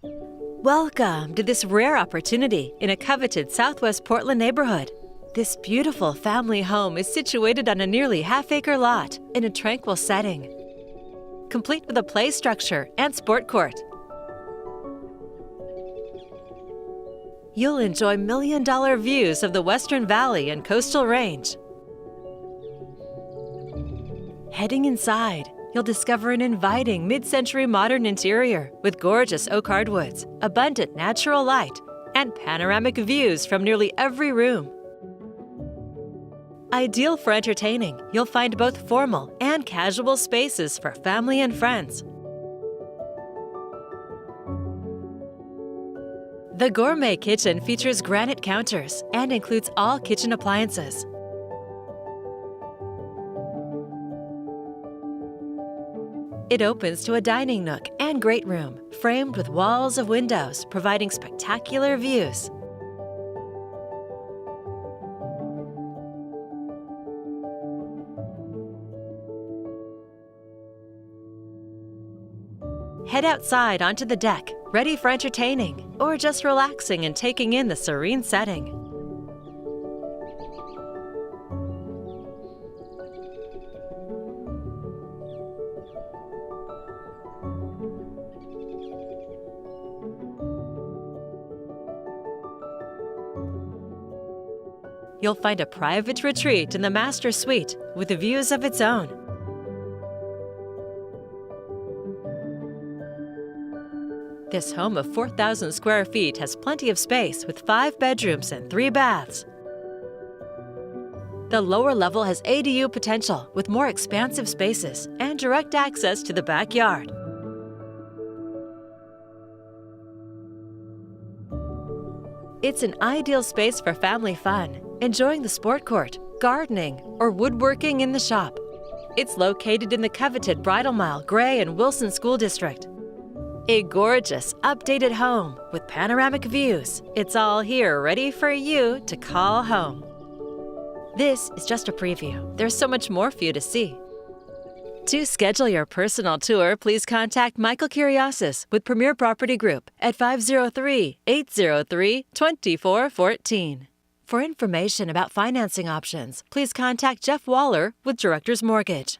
Welcome to this rare opportunity in a coveted Southwest Portland neighborhood. This beautiful family home is situated on a nearly half-acre lot in a tranquil setting, complete with a play structure and sport court. You'll enjoy million-dollar views of the Western Valley and Coastal Range. Heading inside, you'll discover an inviting mid-century modern interior with gorgeous oak hardwoods, abundant natural light, and panoramic views from nearly every room. Ideal for entertaining, you'll find both formal and casual spaces for family and friends. The gourmet kitchen features granite counters and includes all kitchen appliances. It opens to a dining nook and great room, framed with walls of windows, providing spectacular views. Head outside onto the deck, ready for entertaining, or just relaxing and taking in the serene setting. You'll find a private retreat in the master suite with views of its own. This home of 4,000 square feet has plenty of space with 5 bedrooms and 3 baths. The lower level has ADU potential with more expansive spaces and direct access to the backyard. It's an ideal space for family fun, enjoying the sport court, gardening, or woodworking in the shop. It's located in the coveted Bridal Mile, Gray, and Wilson School District. A gorgeous, updated home with panoramic views. It's all here ready for you to call home. This is just a preview. There's so much more for you to see. To schedule your personal tour, please contact Michael Kuriosis with Premier Property Group at 503-803-2414. For information about financing options, please contact Jeff Waller with Director's Mortgage.